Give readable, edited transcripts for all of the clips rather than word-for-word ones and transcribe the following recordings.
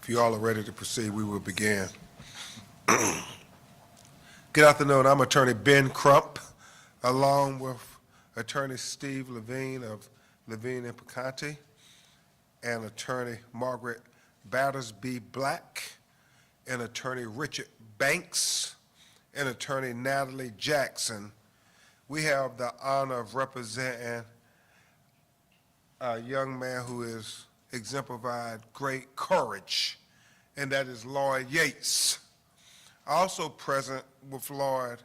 If you all are ready to proceed, we will begin. Good afternoon. I'm Attorney Ben Crump, along with Attorney Steve Levine of Levine and Picante, and Attorney Margaret Battersby Black, and Attorney Richard Banks, and Attorney Natalie Jackson. We have the honor of representing a young man who has exemplified great courage, and that is Lloyd Yates. Also present with Lloyd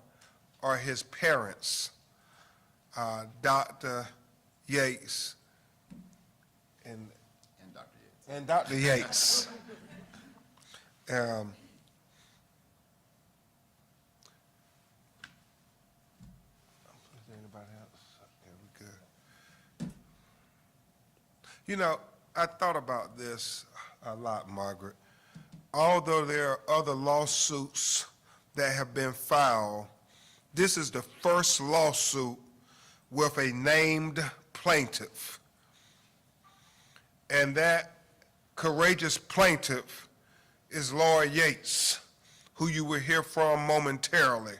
are his parents, Dr. Yates and Dr. Yates. Anybody else? Yeah, we good. You know, I thought about this a lot, Margaret. Although there are other lawsuits that have been filed, this is the first lawsuit with a named plaintiff. And that courageous plaintiff is Lloyd Yates, who you will hear from momentarily.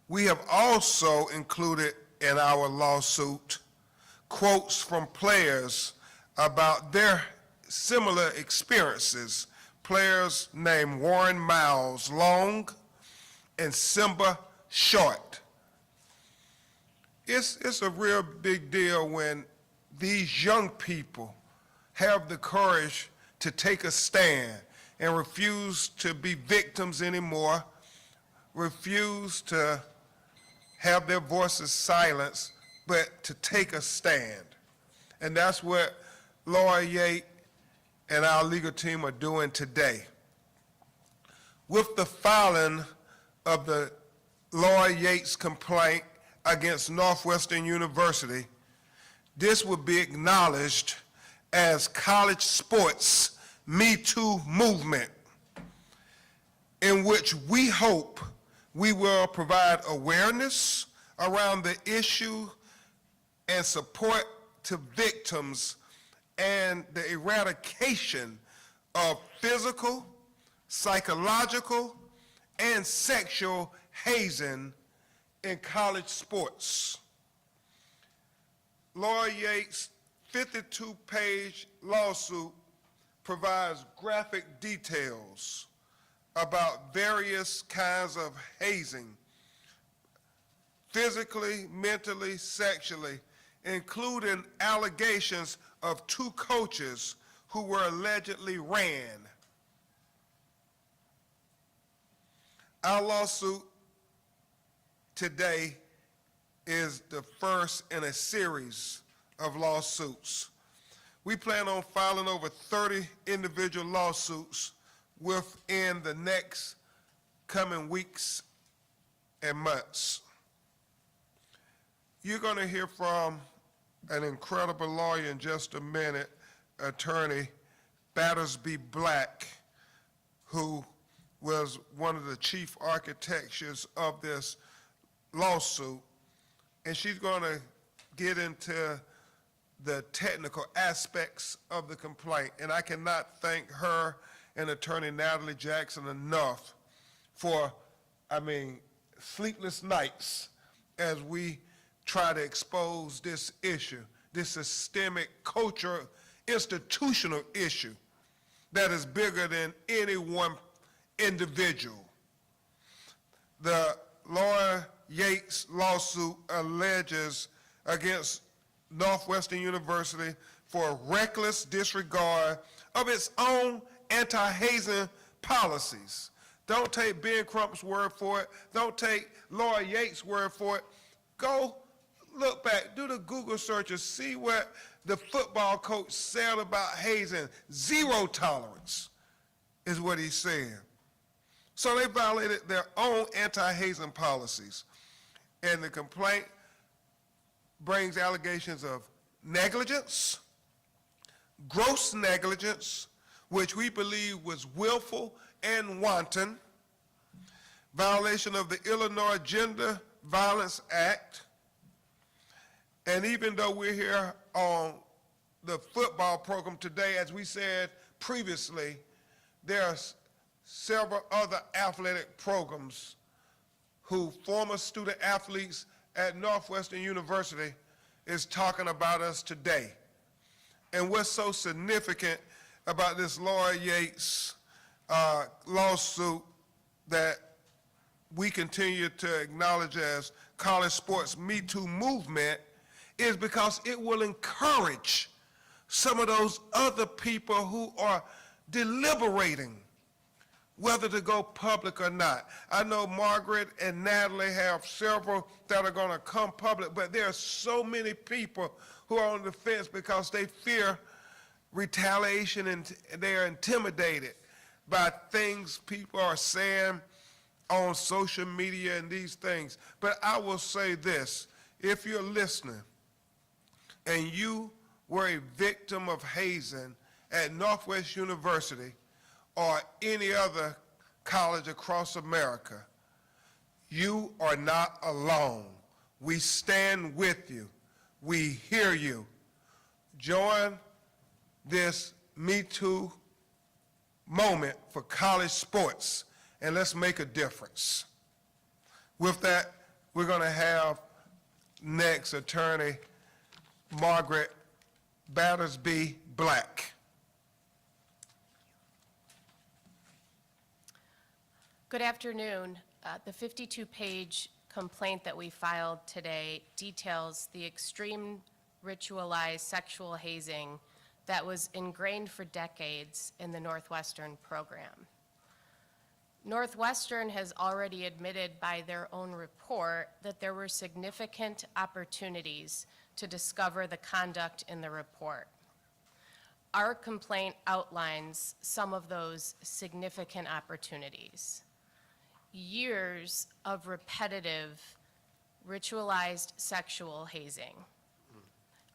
We have also included in our lawsuit quotes from players about their similar experiences. Players named Warren Miles Long and Simba Short. It's a real big deal when these young people have the courage to take a stand and refuse to be victims anymore, refuse to have their voices silenced, but to take a stand. And that's what Lloyd Yates and our legal team are doing today. With the filing of the Lloyd Yates complaint against Northwestern University, this will be acknowledged as college sports Me Too movement, in which we hope we will provide awareness around the issue and support to victims and the eradication of physical, psychological, and sexual hazing in college sports. Lloyd Yates' 52-page lawsuit provides graphic details about various kinds of hazing, physically, mentally, sexually, including allegations of 2 coaches who were allegedly ran. Our lawsuit today is the first in a series of lawsuits. We plan on filing over 30 individual lawsuits within the next coming weeks and months. You're going to hear from an incredible lawyer in just a minute, Attorney Battersby Black, who was one of the chief architects of this lawsuit, and she's going to get into the technical aspects of the complaint. And I cannot thank her and Attorney Natalie Jackson enough for, sleepless nights as we try to expose this issue, this systemic cultural, institutional issue that is bigger than any one individual. The Lloyd Yates lawsuit alleges against Northwestern University for reckless disregard of its own anti-hazing policies. Don't take Ben Crump's word for it. Don't take Lloyd Yates' word for it. Go look back, do the Google searches, see what the football coach said about hazing. 0 tolerance is what he said. So they violated their own anti-hazing policies. And the complaint brings allegations of negligence, gross negligence, which we believe was willful and wanton, violation of the Illinois Gender Violence Act, and even though we're here on the football program today, as we said previously, there are several other athletic programs who former student athletes at Northwestern University is talking about us today. And what's so significant about this Laura Yates lawsuit that we continue to acknowledge as college sports Me Too movement is because it will encourage some of those other people who are deliberating whether to go public or not. I know Margaret and Natalie have several that are going to come public, but there are so many people who are on the fence because they fear retaliation and they're intimidated by things people are saying on social media and these things. But I will say this, if you're listening and you were a victim of hazing at Northwest University or any other college across America, you are not alone. We stand with you. We hear you. Join this Me Too moment for college sports, and let's make a difference. With that, we're going to have next attorney Margaret Battersby Black. Good afternoon. The 52-page complaint that we filed today details the extreme ritualized sexual hazing that was ingrained for decades in the Northwestern program. Northwestern has already admitted by their own report that there were significant opportunities to discover the conduct in the report. Our complaint outlines some of those significant opportunities. Years of repetitive, ritualized sexual hazing.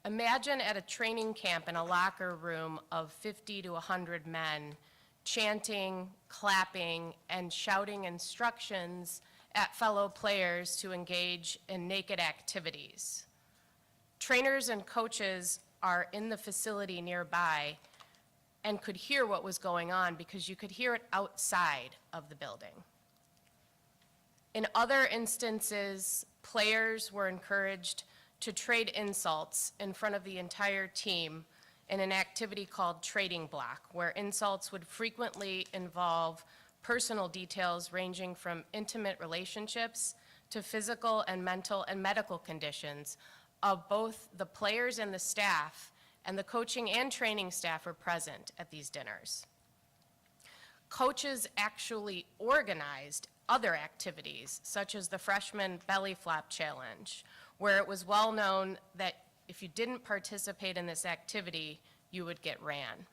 Imagine at a training camp in a locker room of 50 to 100 men chanting, clapping, and shouting instructions at fellow players to engage in naked activities. Trainers and coaches are in the facility nearby and could hear what was going on because you could hear it outside of the building. In other instances, players were encouraged to trade insults in front of the entire team in an activity called trading block, where insults would frequently involve personal details ranging from intimate relationships to physical and mental and medical conditions of both the players and the staff, and the coaching and training staff were present at these dinners. Coaches actually organized other activities, such as the freshman belly flop challenge, where it was well known that if you didn't participate in this activity, you would get ran.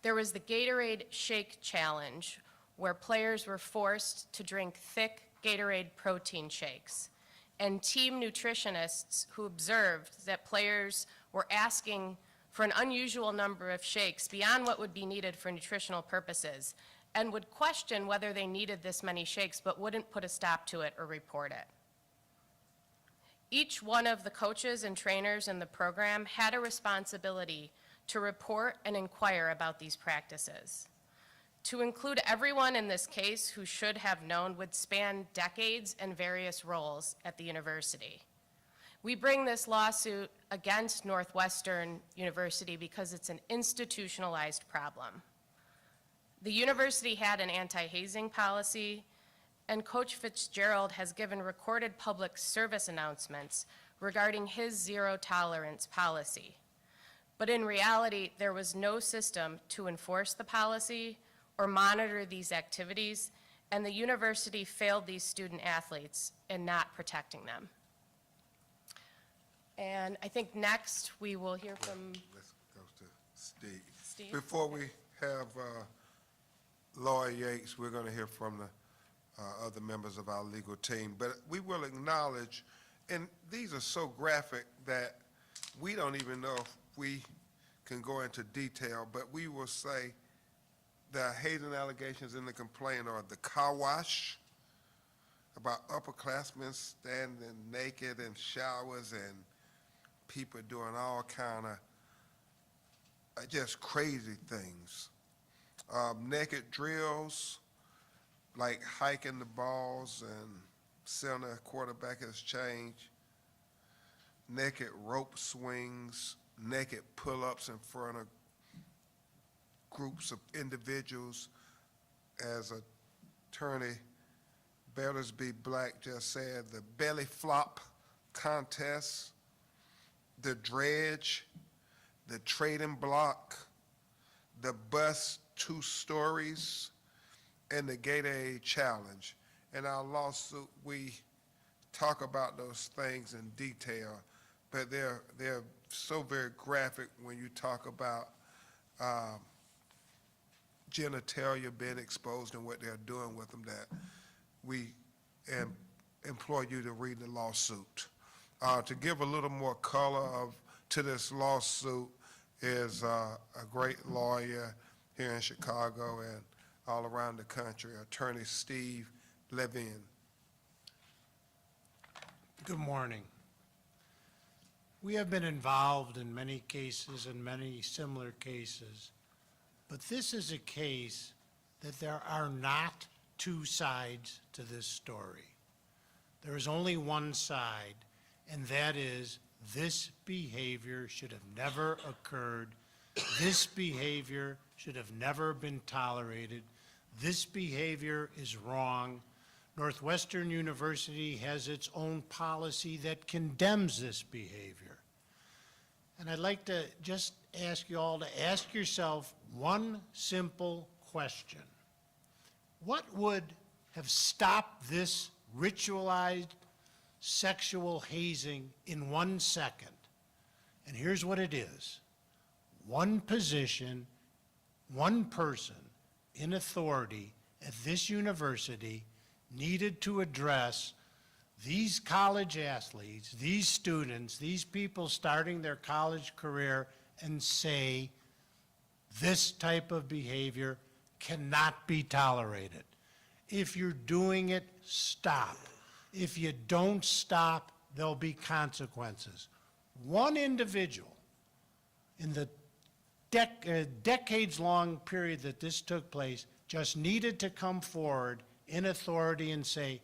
There was the Gatorade Shake Challenge, where players were forced to drink thick Gatorade protein shakes, and team nutritionists who observed that players were asking for an unusual number of shakes beyond what would be needed for nutritional purposes, and would question whether they needed this many shakes, but wouldn't put a stop to it or report it. Each one of the coaches and trainers in the program had a responsibility to report and inquire about these practices. To include everyone in this case who should have known would span decades and various roles at the university. We bring this lawsuit against Northwestern University because it's an institutionalized problem. The university had an anti-hazing policy, and Coach Fitzgerald has given recorded public service announcements regarding his zero tolerance policy. But in reality, there was no system to enforce the policy or monitor these activities, and the university failed these student athletes in not protecting them. And I think next we will hear from Let's go to Steve. Steve. Before we have Laura Yates, we're going to hear from the other members of our legal team. But we will acknowledge, and these are so graphic that we don't even know if we can go into detail, but we will say the hazing allegations in the complaint are the car wash, about upperclassmen standing naked in showers and people doing all kind of just crazy things. Naked drills, like hiking the balls and center quarterback has changed. Naked rope swings, naked pull-ups in front of groups of individuals. As Attorney Bellersby Black just said, the belly flop contest, the dredge, the trading block, the bus 2 stories, and the Gatorade challenge. In our lawsuit, we talk about those things in detail, but they're so very graphic when you talk about genitalia being exposed and what they're doing with them, that we implore you to read the lawsuit. To give a little more color to this lawsuit is a great lawyer here in Chicago and all around the country, Attorney Steve Levin. Good morning. We have been involved in many cases and many similar cases, but this is a case that there are not two sides to this story. There is only one side, and that is this behavior should have never occurred. This behavior should have never been tolerated. This behavior is wrong. Northwestern University has its own policy that condemns this behavior. And I'd like to just ask you all to ask yourself one simple question. What would have stopped this ritualized sexual hazing in 1 second? And here's what it is. One position, one person in authority at this university needed to address these college athletes, these students, these people starting their college career and say, this type of behavior cannot be tolerated. If you're doing it, stop. If you don't stop, there'll be consequences. One individual in the decades-long period that this took place just needed to come forward in authority and say,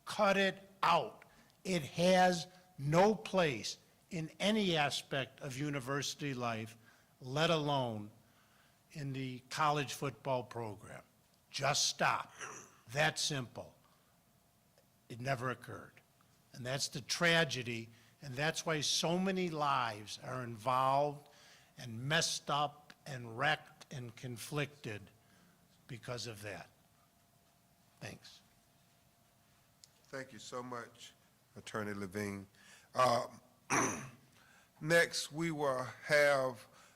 cut it out. It has no place in any aspect of university life, let alone in the college football program. Just stop. That simple. It never occurred. And that's the tragedy, and that's why so many lives are involved and messed up and wrecked and conflicted because of that. Thanks. Thank you so much, Attorney Levine. Next, we will have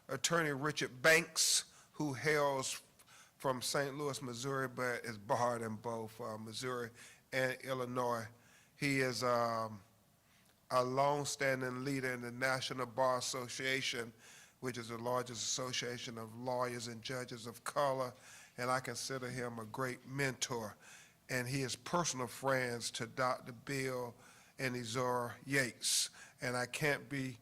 Attorney Richard Banks, who hails from St. Louis, Missouri, but is barred in both Missouri and Illinois. He is a long-standing leader in the National Bar Association, which is the largest association of lawyers and judges of color, and I consider him a great mentor. And he is personal friends to Dr. Bill and Izora Yates. And I can't be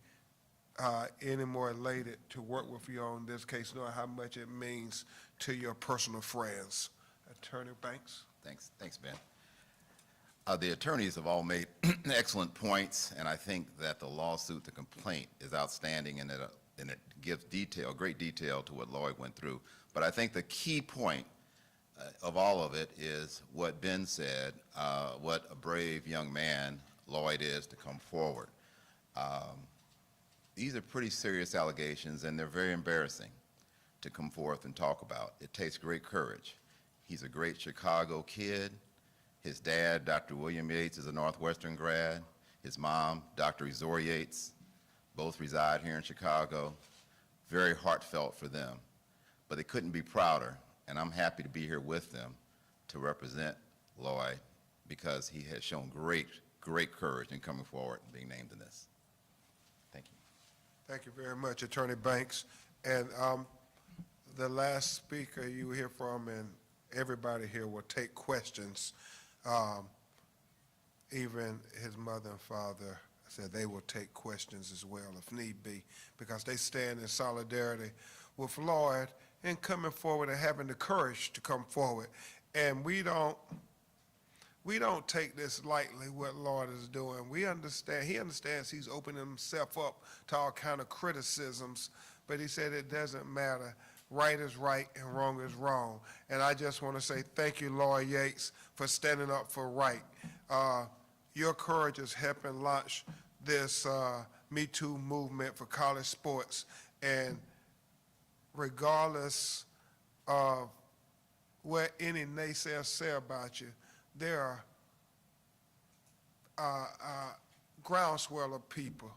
any more elated to work with you on this case, knowing how much it means to your personal friends. Attorney Banks. Thanks, Ben. The attorneys have all made excellent points, and I think that the lawsuit, the complaint, is outstanding, and it gives detail, great detail to what Lloyd went through. But I think the key point of all of it is what Ben said, what a brave young man Lloyd is to come forward. These are pretty serious allegations, and they're very embarrassing to come forth and talk about. It takes great courage. He's a great Chicago kid. His dad, Dr. William Yates, is a Northwestern grad. His mom, Dr. Izora Yates, both reside here in Chicago. Very heartfelt for them. But they couldn't be prouder, and I'm happy to be here with them to represent Lloyd because he has shown great courage in coming forward and being named in this. Thank you. Thank you very much, Attorney Banks. And the last speaker you will hear from, and everybody here will take questions. Even his mother and father said they will take questions as well if need be, because they stand in solidarity with Lloyd in coming forward and having the courage to come forward. And we don't take this lightly, what Lloyd is doing. We understand, he understands he's opening himself up to all kind of criticisms, but he said it doesn't matter. Right is right and wrong is wrong. And I just want to say thank you, Lloyd Yates, for standing up for right. Your courage is helping launch this Me Too movement for college sports. And regardless of what any naysayers say about you, there are groundswell of people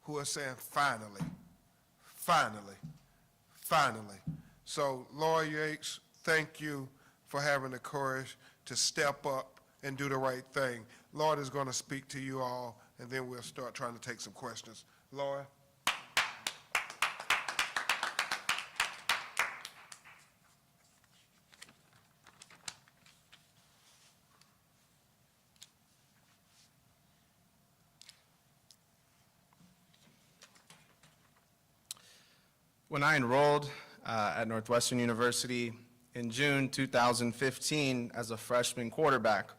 who are saying, finally, finally, finally. So, Lloyd Yates, thank you for having the courage to step up and do the right thing. Lloyd is going to speak to you all, and then we'll start trying to take some questions. Lloyd? When I enrolled at Northwestern University in June 2015 as a freshman quarterback,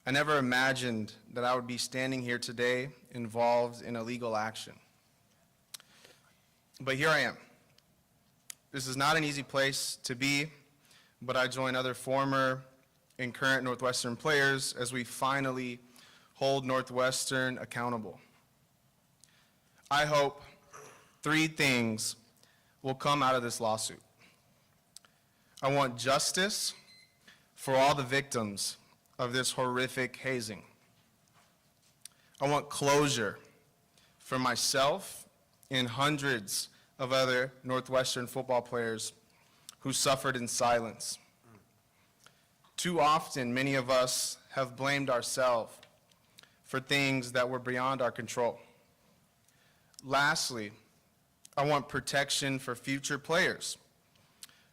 I never imagined that I would be standing here today involved in illegal action. But here I am. This is not an easy place to be, but I join other former and current Northwestern players as we finally hold Northwestern accountable. I hope 3 things will come out of this lawsuit. I want justice for all the victims of this horrific hazing. I want closure for myself and hundreds of other Northwestern football players who suffered in silence. Too often, many of us have blamed ourselves for things that were beyond our control. Lastly, I want protection for future players.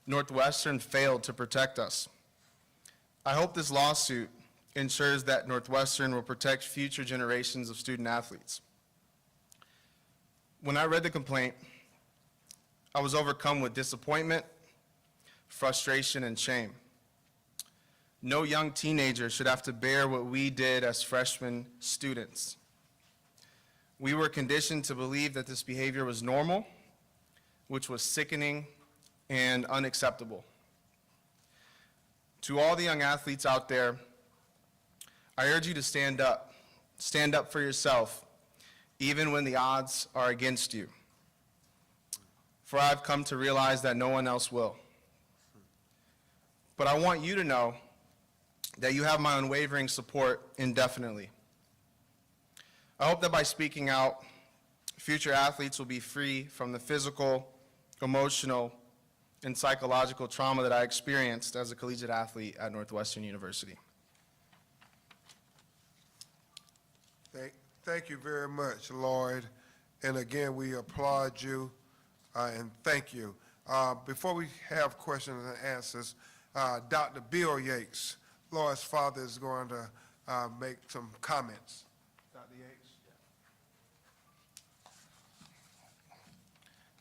Northwestern failed to protect us. I hope this lawsuit ensures that Northwestern will protect future generations of student athletes. When I read the complaint, I was overcome with disappointment, frustration, and shame. No young teenager should have to bear what we did as freshman students. We were conditioned to believe that this behavior was normal, which was sickening and unacceptable. To all the young athletes out there, I urge you to stand up. Stand up for yourself, even when the odds are against you. For I've come to realize that no one else will. But I want you to know that you have my unwavering support indefinitely. I hope that by speaking out, future athletes will be free from the physical, emotional, and psychological trauma that I experienced as a collegiate athlete at Northwestern University. Thank you very much, Lloyd. And again, we applaud you and thank you. Before we have questions and answers, Dr. Bill Yates, Lloyd's father, is going to make some comments. Dr. Yates?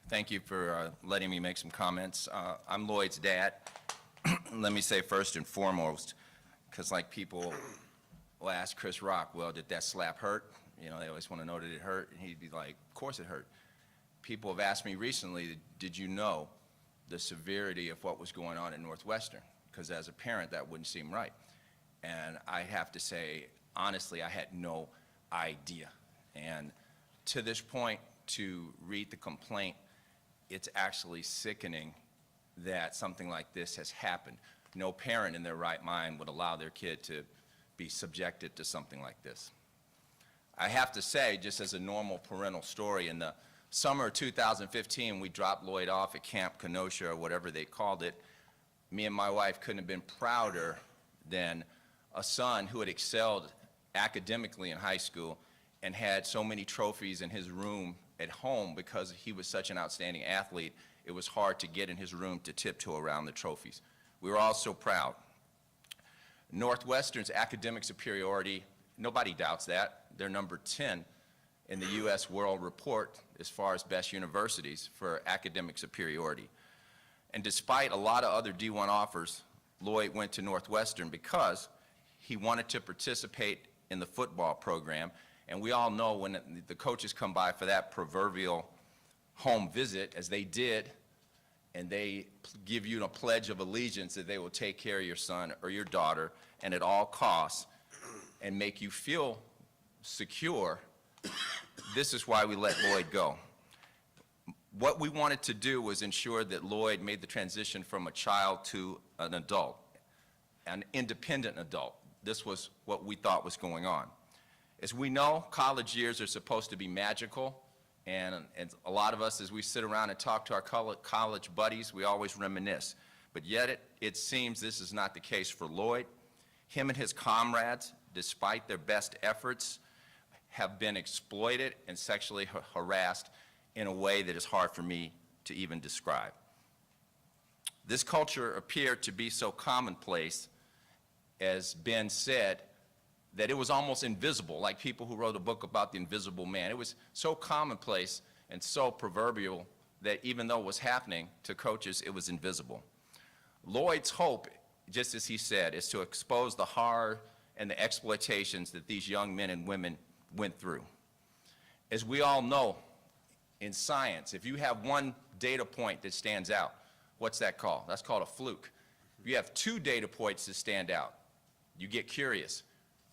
Thank you for letting me make some comments. I'm Lloyd's dad. Let me say first and foremost, because like people will ask Chris Rock, well, did that slap hurt? You know, they always want to know, did it hurt? And he'd be like, of course it hurt. People have asked me recently, did you know the severity of what was going on at Northwestern? Because as a parent, that wouldn't seem right. And I have to say, honestly, I had no idea. And to this point, to read the complaint, it's actually sickening that something like this has happened. No parent in their right mind would allow their kid to be subjected to something like this. I have to say, just as a normal parental story, in the summer of 2015, we dropped Lloyd off at Camp Kenosha, or whatever they called it. Me and my wife couldn't have been prouder than a son who had excelled academically in high school and had so many trophies in his room at home. Because he was such an outstanding athlete, it was hard to get in his room to tiptoe around the trophies. We were all so proud. Northwestern's academic superiority, nobody doubts that. They're number 10 in the U.S. World Report as far as best universities for academic superiority. And despite a lot of other D1 offers, Lloyd went to Northwestern because he wanted to participate in the football program. And we all know when the coaches come by for that proverbial home visit, as they did, and they give you a pledge of allegiance that they will take care of your son or your daughter, and at all costs, and make you feel secure, this is why we let Lloyd go. What we wanted to do was ensure that Lloyd made the transition from a child to an adult, an independent adult. This was what we thought was going on. As we know, college years are supposed to be magical, and a lot of us, as we sit around and talk to our college buddies, we always reminisce. But yet it seems this is not the case for Lloyd. Him and his comrades, despite their best efforts, have been exploited and sexually harassed in a way that is hard for me to even describe. This culture appeared to be so commonplace, as Ben said, that it was almost invisible, like people who wrote a book about the invisible man. It was so commonplace and so proverbial that even though it was happening to coaches, it was invisible. Lloyd's hope, just as he said, is to expose the horror and the exploitations that these young men and women went through. As we all know, in science, if you have one data point that stands out, what's that called? That's called a fluke. If you have 2 data points that stand out, you get curious.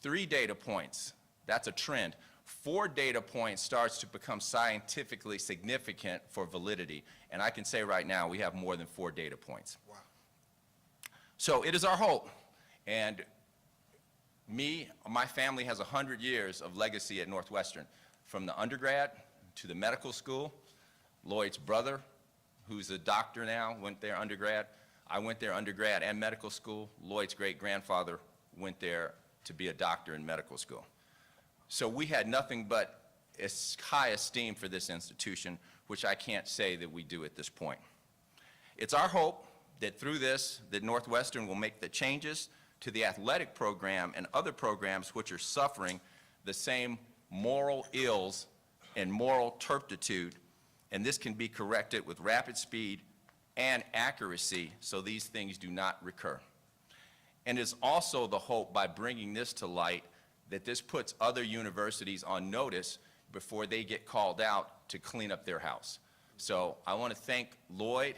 3 data points, that's a trend. 4 data points starts to become scientifically significant for validity. And I can say right now, we have more than 4 data points. Wow. So it is our hope. And my family has 100 years of legacy at Northwestern, from the undergrad to the medical school. Lloyd's brother, who's a doctor now, went there undergrad. I went there undergrad and medical school. Lloyd's great-grandfather went there to be a doctor in medical school. So we had nothing but high esteem for this institution, which I can't say that we do at this point. It's our hope that through this, that Northwestern will make the changes to the athletic program and other programs which are suffering the same moral ills and moral turpitude, and this can be corrected with rapid speed and accuracy so these things do not recur. And it's also the hope, by bringing this to light, that this puts other universities on notice before they get called out to clean up their house. So I want to thank Lloyd.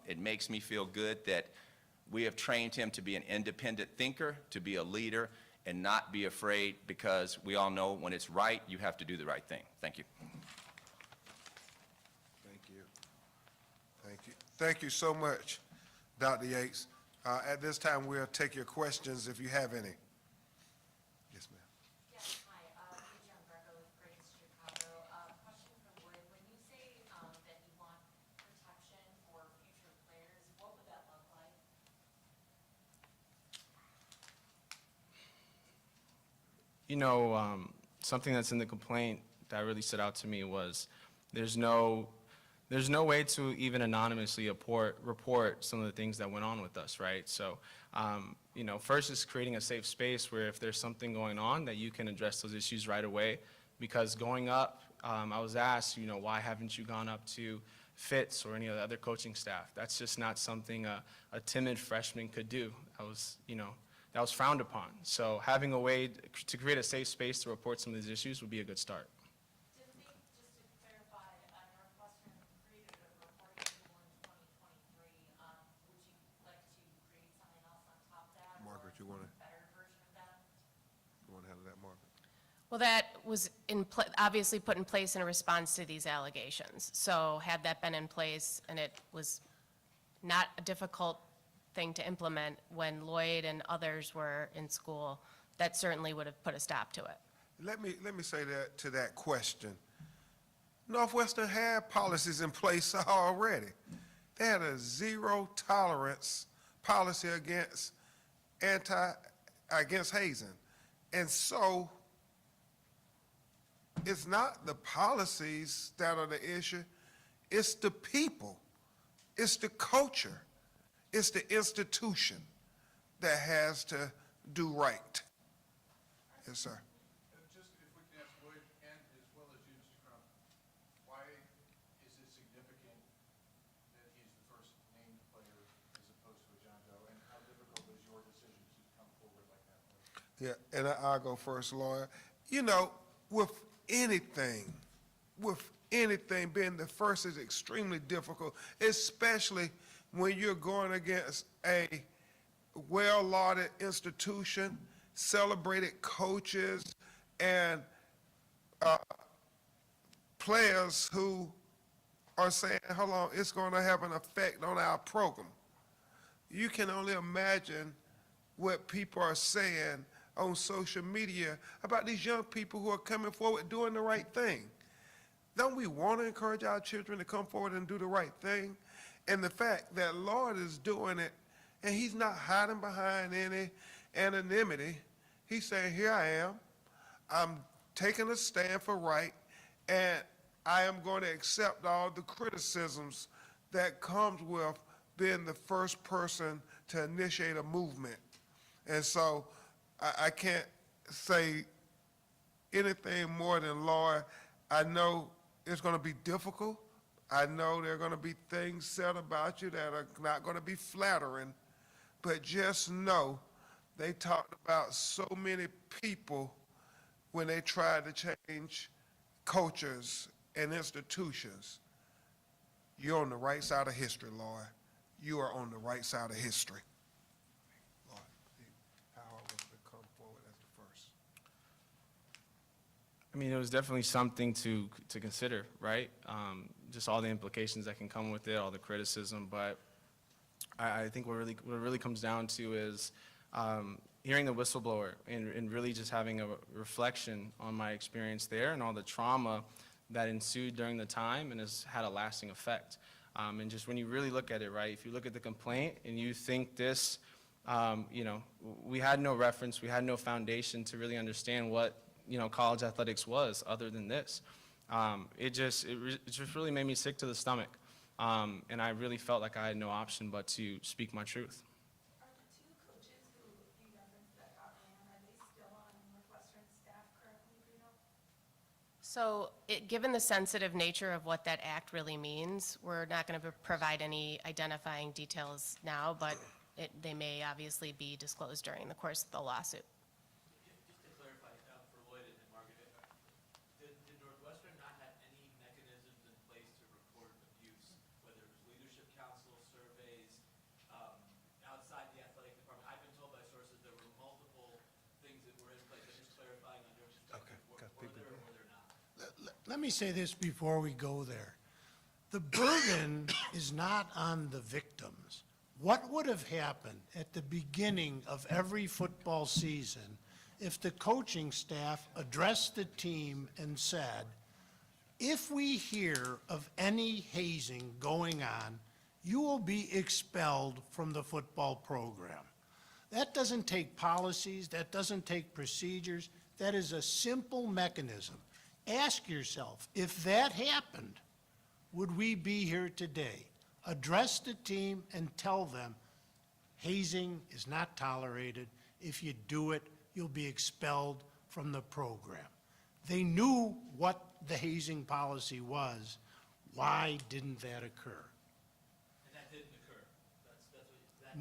It makes me feel good that we have trained him to be an independent thinker, to be a leader, and not be afraid, because we all know when it's right, you have to do the right thing. Thank you. Thank you. Thank you. Thank you so much, Dr. Yates. At this time, we'll take your questions if you have any. Yes, ma'am. Yes, hi, John Greco with Grace Chicago. Question for Lloyd. When you say that you want protection for future players, what would that look like? You know, something that's in the complaint that really stood out to me was there's no way to even anonymously report some of the things that went on with us, right? So, you know, first is creating a safe space where if there's something going on, that you can address those issues right away. Because going up, I was asked, you know, why haven't you gone up to Fitz or any of the other coaching staff? That's just not something a timid freshman could do. That was frowned upon. So having a way to create a safe space to report some of these issues would be a good start. Just to clarify, Northwestern created a reporting tool in 2023. Would you like to create something else on top of that? Margaret, or you wanna- a better version of that? You want to handle that, Margaret? Well, that was obviously put in place in response to these allegations. So had that been in place, and it was not a difficult thing to implement when Lloyd and others were in school, that certainly would have put a stop to it. Let me say that to that question. Northwestern had policies in place already. They had a zero tolerance policy against hazing. And so it's not the policies that are the issue, it's the people, it's the culture, it's the institution that has to do right. Yes, sir. Just if we can ask Lloyd and as well as Yeah, and I'll go first, Lawyer. You know, with anything, being the first is extremely difficult, especially when you're going against a well-lauded institution, celebrated coaches, and players who are saying, hold on, it's going to have an effect on our program. You can only imagine what people are saying on social media about these young people who are coming forward doing the right thing. Don't we want to encourage our children to come forward and do the right thing? And the fact that Lord is doing it, and he's not hiding behind any anonymity. He's saying, here I am. I'm taking a stand for right, and I am going to accept all the criticisms that comes with being the first person to initiate a movement. And so I can't say anything more than, Lord, I know it's going to be difficult. I know there are going to be things said about you that are not going to be flattering, but just know they talked about so many people when they tried to change cultures and institutions. You're on the right side of history, Lord. You are on the right side of history. Lord, Howard was to come forward as the first. I mean, it was definitely something to consider, right? Just all the implications that can come with it, all the criticism, but I think what really comes down to is hearing the whistleblower and really just having a reflection on my experience there and all the trauma that ensued during the time and has had a lasting effect. And just when you really look at it, right, if you look at the complaint and you think this, you know, we had no reference, we had no foundation to really understand what, you know, college athletics was other than this. It just really made me sick to the stomach. And I really felt like I had no option but to speak my truth. Are the two coaches who you referenced that got ran, are they still on Northwestern staff currently, do you know? So, given the sensitive nature of what that act really means, we're not going to provide any identifying details now, but they may obviously be disclosed during the course of the lawsuit. Just to clarify, for Lloyd and Margaret, did Northwestern not have any mechanisms in place to report abuse, whether it was leadership council, surveys, outside the athletic department? I've been told by sources there were multiple things that were in place. I'm just clarifying on your perspective, were there or were there not? Let me say this before we go there. The burden is not on the victims. What would have happened at the beginning of every football season if the coaching staff addressed the team and said, if we hear of any hazing going on, you will be expelled from the football program? That doesn't take policies, that doesn't take procedures, that is a simple mechanism. Ask yourself, if that happened, would we be here today? Address the team and tell them, hazing is not tolerated. If you do it, you'll be expelled from the program. They knew what the hazing policy was. Why didn't that occur? And that didn't occur.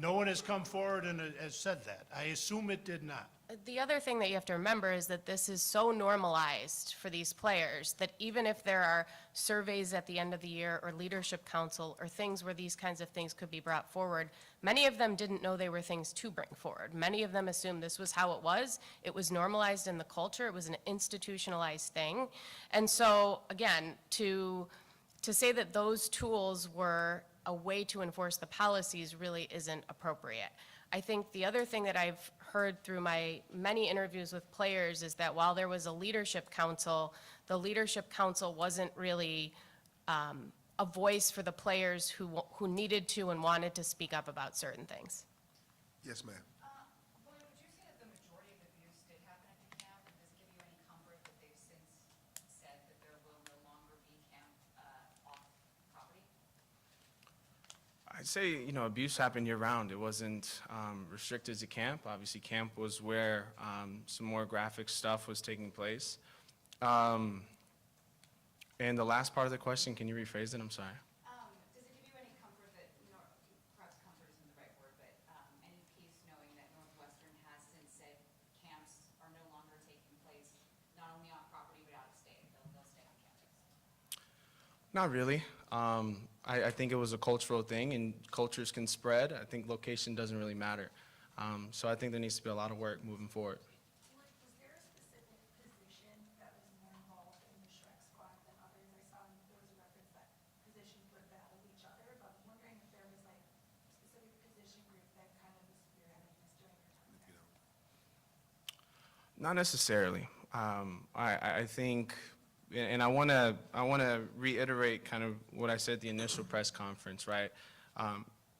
No one has come forward and has said that. I assume it did not. The other thing that you have to remember is that this is so normalized for these players that even if there are surveys at the end of the year or leadership council or things where these kinds of things could be brought forward, many of them didn't know they were things to bring forward. Many of them assumed this was how it was. It was normalized in the culture. It was an institutionalized thing. And so, again, to say that those tools were a way to enforce the policies really isn't appropriate. I think the other thing that I've heard through my many interviews with players is that while there was a leadership council, the leadership council wasn't really a voice for the players who needed to and wanted to speak up about certain things. Yes, ma'am. Lloyd, would you say that the majority of abuse did happen at the camp? And does it give you any comfort that they've since said that there will no longer be camp off property? I'd say, you know, abuse happened year-round. It wasn't restricted to camp. Obviously, camp was where some more graphic stuff was taking place. And the last part of the question, can you rephrase it? I'm sorry. Does it give you any comfort that, perhaps comfort isn't the right word, but any peace knowing that Northwestern has since said camps Not really. I think it was a cultural thing, and cultures can spread. I think location doesn't really matter. So I think there needs to be a lot of work moving forward. Was there a specific position that was more involved in the Shrek squad than others? I saw there was a reference that positions would battle each other, but I'm wondering if there was like a specific position group that kind of was spearheading this during your time there. Not necessarily. I think, and I want to reiterate kind of what I said at the initial press conference, right?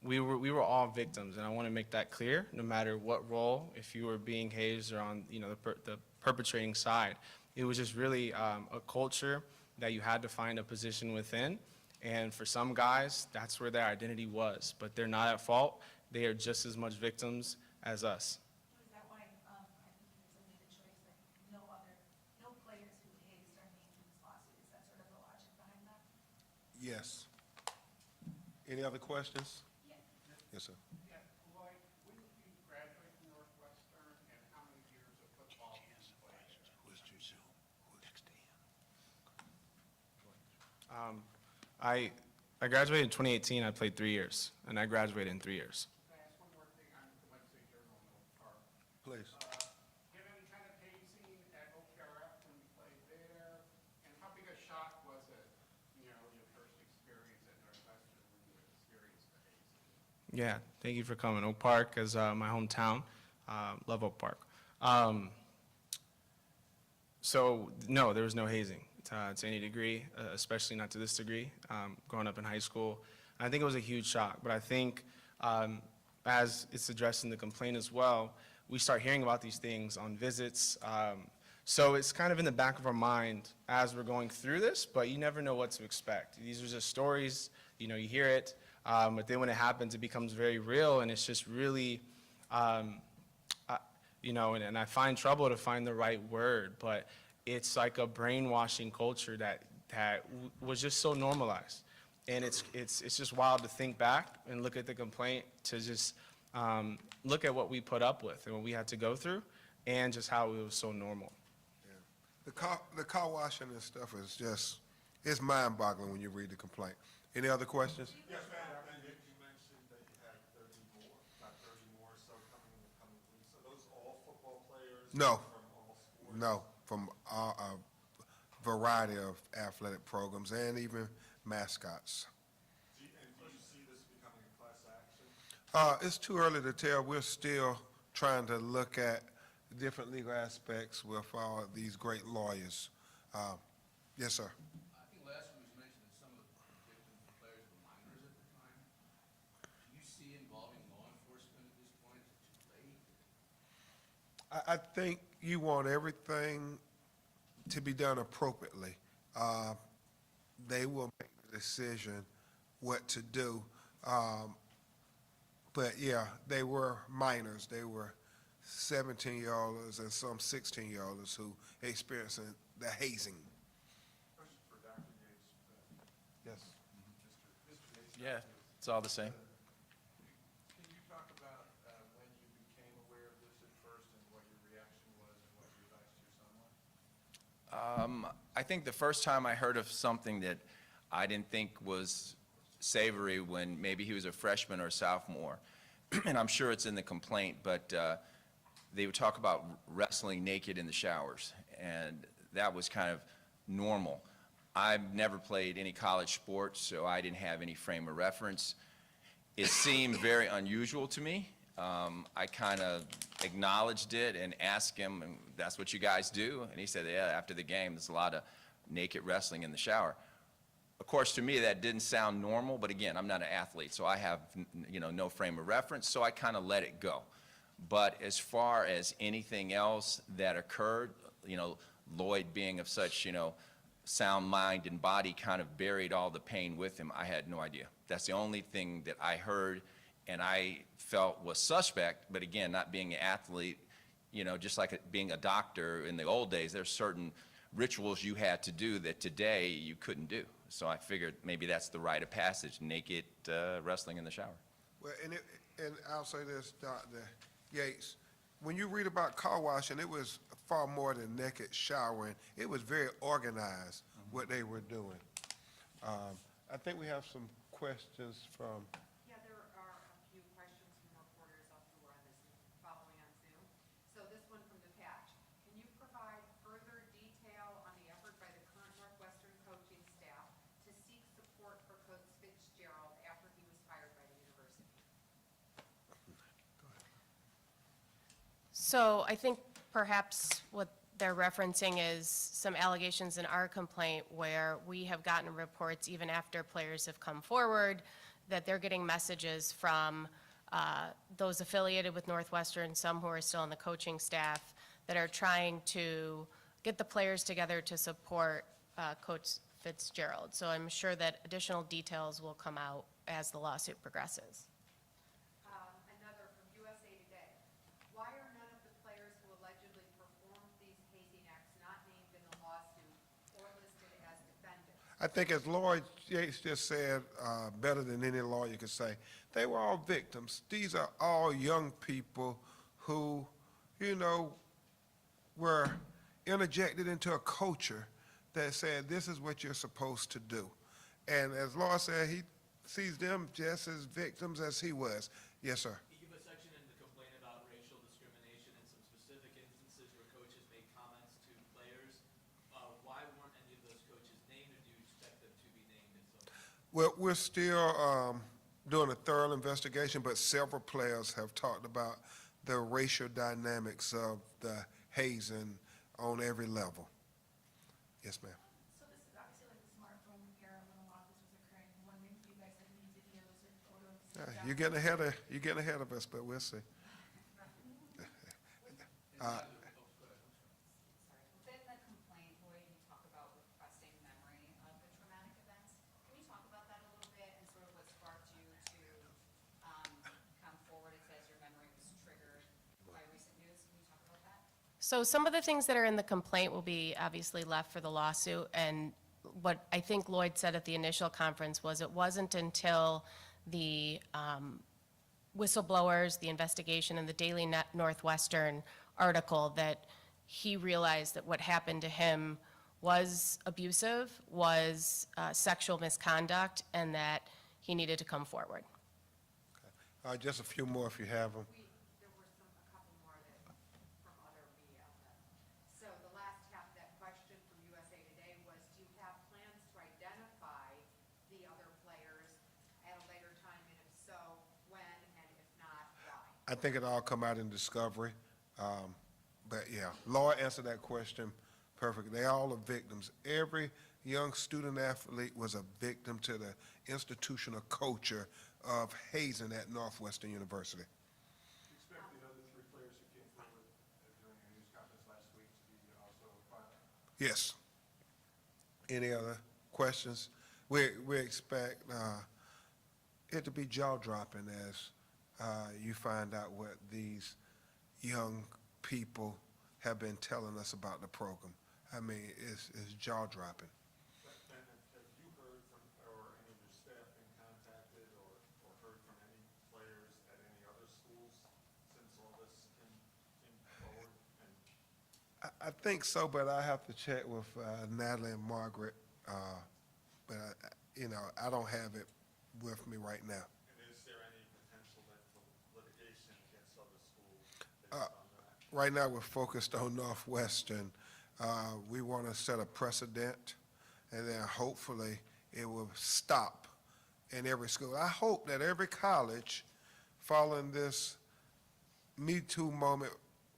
We were all victims, and I want to make that clear. No matter what role, if you were being hazed or on the perpetrating side, it was just really a culture that you had to find a position within. And for some guys, that's where their identity was. But they're not at fault. They are just as much victims as us. Was that why, I think you guys made the choice that no players who hazed are named in this lawsuit? Is that sort of the logic behind that? Yes. Any other questions? Yeah. Yes, sir. Yeah, Lloyd, when did you graduate from Northwestern, and how many years of football did you play there? I graduated in 2018. I played 3 years, and I graduated in 3 years. Can I ask one more thing on the Wednesday Journal in Oak Park? Please. Get any kind of hazing at OPRF when you played there? And how big a shock was it, your first experience at Northwestern when you experienced the hazing? Yeah, thank you for coming. Oak Park is my hometown. Love Oak Park. So, no, there was no hazing to any degree, especially not to this degree, growing up in high school. And I think it was a huge shock, but I think as it's addressed in the complaint as well, we start hearing about these things on visits. So it's kind of in the back of our mind as we're going through this, but you never know what to expect. These are just stories, you hear it, but then when it happens, it becomes very real, and it's just really, and I find trouble to find the right word, but it's like a brainwashing culture that was just so normalized. And it's just wild to think back and look at the complaint, to just look at what we put up with and what we had to go through, and just how it was so normal. The car washing and stuff is just, it's mind-boggling when you read the complaint. Any other questions? Yes, ma'am. And you mentioned that you had 30 more, about 30 more or so coming in the coming weeks. Are those all football players? No. From all sports? No, from a variety of athletic programs and even mascots. And do you see this becoming a class action? It's too early to tell. We're still trying to look at different legal aspects with all these great lawyers. Yes, sir. I think last week was mentioned that some of the victims and players were minors at the time. Do you see involving law enforcement at this point? Is it too late? I think you want everything to be done appropriately. They will make the decision what to do. But yeah, they were minors. They were 17-year-olds and some 16-year-olds who experiencing the hazing. Question for Dr. Yates. Yes. Mr. Yates. Yeah, it's all the same. Can you talk about when you became aware of this at first and what your reaction was and what your advice to your son was? I think the first time I heard of something that I didn't think was savory when maybe he was a freshman or a sophomore, and I'm sure it's in the complaint, but they would talk about wrestling naked in the showers, and that was kind of normal. I've never played any college sports, so I didn't have any frame of reference. It seemed very unusual to me. I kind of acknowledged it and asked him, and that's what you guys do? And he said, yeah, after the game, there's a lot of naked wrestling in the shower. Of course, to me, that didn't sound normal, but again, I'm not an athlete, so I have, no frame of reference, so I kind of let it go. But as far as anything else that occurred, Lloyd being of such, sound mind and body kind of buried all the pain with him, I had no idea. That's the only thing that I heard and I felt was suspect, but again, not being an athlete, just like being a doctor in the old days, there's certain rituals you had to do that today you couldn't do. So I figured maybe that's the rite of passage, naked wrestling in the shower. Well, and I'll say this, Dr. Yates, when you read about car washing, it was far more than naked showering. It was very organized, what they were doing. I think we have some questions from, Yeah, there are a few questions from reporters up who are on this, following on Zoom. So this one from the patch. Can you provide further detail on the effort by the current Northwestern coaching staff to seek support for Coach Fitzgerald after he was fired by the university? So I think perhaps what they're referencing is some allegations in our complaint where we have gotten reports even after players have come forward that they're getting messages from those affiliated with Northwestern, some who are still on the coaching staff, that are trying to get the players together to support Coach Fitzgerald. So I'm sure that additional details will come out as the lawsuit progresses. Another from USA Today. Why are none of the players who allegedly performed these hazing acts not named in the lawsuit or listed as defendants? I think as Lloyd Yates just said, better than any lawyer could say, they were all victims. These are all young people who, you know, were interjected into a culture that said, this is what you're supposed to do. And as Lloyd said, he sees them just as victims as he was. Yes, sir. You give a section in the complaint about racial discrimination and some specific instances where coaches made comments to players. Why weren't any of those coaches named, or do you expect them to be named at some point? Well, we're still doing a thorough investigation, but several players have talked about the racial dynamics of the hazing on every level. Yes, ma'am. So this is obviously like the smartphone era when a lot of this was occurring. I'm wondering if you guys have any videos or photos. You're getting ahead of us, but we'll see. Sorry. Within the complaint, Lloyd, you talk about requesting memory of the traumatic events. Can you talk about that a little bit and sort of what sparked you to come forward? It says your memory was triggered by recent news. Can you talk about that? So some of the things that are in the complaint will be obviously left for the lawsuit, and what I think Lloyd said at the initial conference was it wasn't until the whistleblowers, the investigation, and the Daily Northwestern article that he realized that what happened to him was abusive, was sexual misconduct, and that he needed to come forward. Just a few more if you have them. There were a couple more that, from other media outlets. So the last half of that question from USA Today was, do you have plans to identify the other players at a later time, and if so, when, and if not, why? I think it all come out in discovery. But yeah, Laura answered that question perfectly. They all are victims. Every young student athlete was a victim to the institutional culture of hazing at Northwestern University. You expect the other three players who came forward during your news conference last week to be also filed? Yes. Any other questions? We expect it to be jaw-dropping as you find out what these young people have been telling us about the program. I mean, it's jaw-dropping. Ben, have you heard from, or any of your staff been contacted or heard from any players at any other schools since all this came forward? And I think so, but I have to check with Natalie and Margaret. But I don't have it with me right now. and is there any potential then for litigation against other schools based on that? Right now, we're focused on Northwestern. We want to set a precedent, and then hopefully it will stop in every school. I hope that every college, following this Me Too moment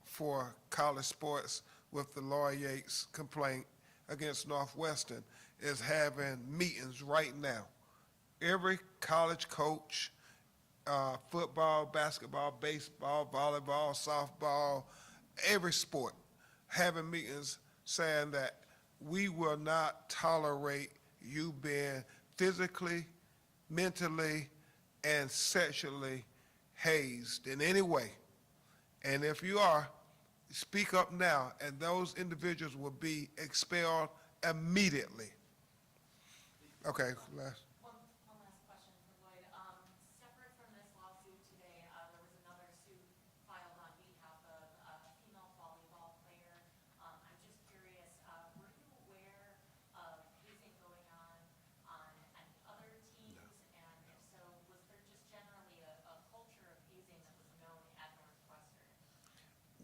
for college sports with the Lloyd Yates complaint against Northwestern, is having meetings right now. Every college coach, football, basketball, baseball, volleyball, softball, every sport, having meetings saying that we will not tolerate you being physically, mentally, and sexually hazed in any way. And if you are, speak up now, and those individuals will be expelled immediately. Okay, last. One last question for Lloyd. Separate from this lawsuit today, there was another suit filed on behalf of a female volleyball player. I'm just curious, were you aware of hazing going on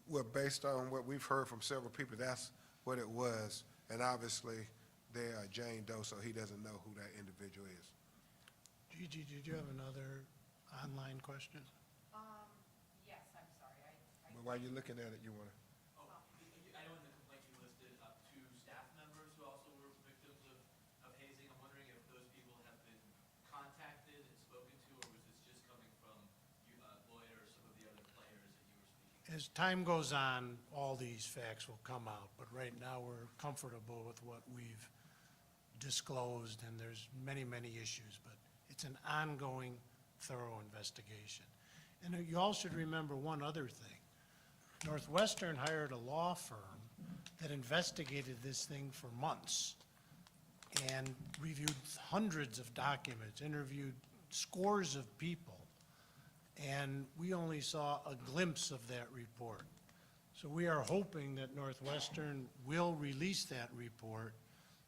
Well, based on what we've heard from several people, that's what it was. And obviously, they are Jane Doe, so he doesn't know who that individual is. Gigi, did you have another online question? Yes, I'm sorry, But while you're looking at it, you want to, Oh, I know in the complaint you listed two staff members who also were victims of hazing. I'm wondering if those people have been contacted and spoken to, or was this just coming from you, Lloyd, or some of the other players that you were speaking to? As time goes on, all these facts will come out, but right now, we're comfortable with what we've disclosed, and there's many, many issues, but it's an ongoing, thorough investigation. And you all should remember one other thing. Northwestern hired a law firm that investigated this thing for months and reviewed hundreds of documents, interviewed scores of people, and we only saw a glimpse of that report. So we are hoping that Northwestern will release that report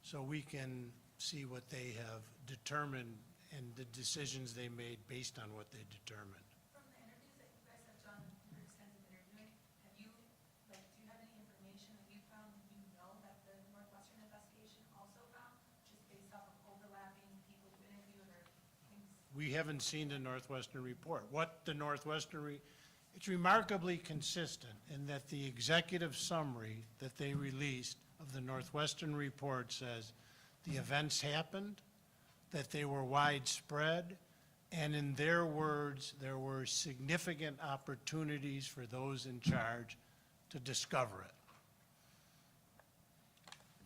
so we can see what they have determined and the decisions they made based on what they determined. From the interviews that you guys have done, your extensive interviewing, have you, like, do you have any information that you found that you know that the Northwestern investigation also found, just based off of overlapping people you interviewed or things? We haven't seen the Northwestern report. It's remarkably consistent in that the executive summary that they released of the Northwestern report says the events happened, that they were widespread, and in their words, there were significant opportunities for those in charge to discover it.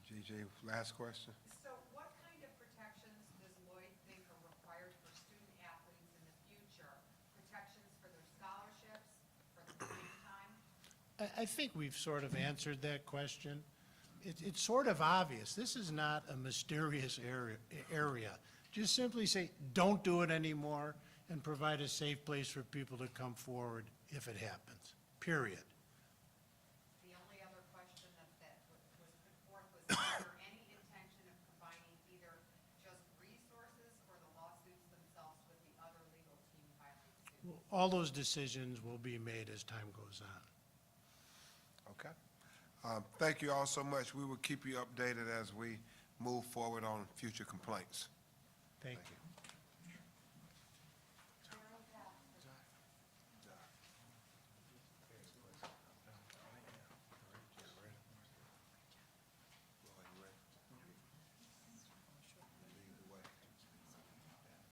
Gigi, last question. So what kind of protections does Lloyd think are required for student athletes in the future? Protections for their scholarships, for the playing time? I think we've sort of answered that question. It's sort of obvious. This is not a mysterious area. Just simply say, don't do it anymore, and provide a safe place for people to come forward if it happens, period. The only other question that was put forth was, is there any intention of combining either just resources or the lawsuits themselves with the other legal team filing suit? All those decisions will be made as time goes on. Okay. Thank you all so much. We will keep you updated as we move forward on future complaints. Thank you.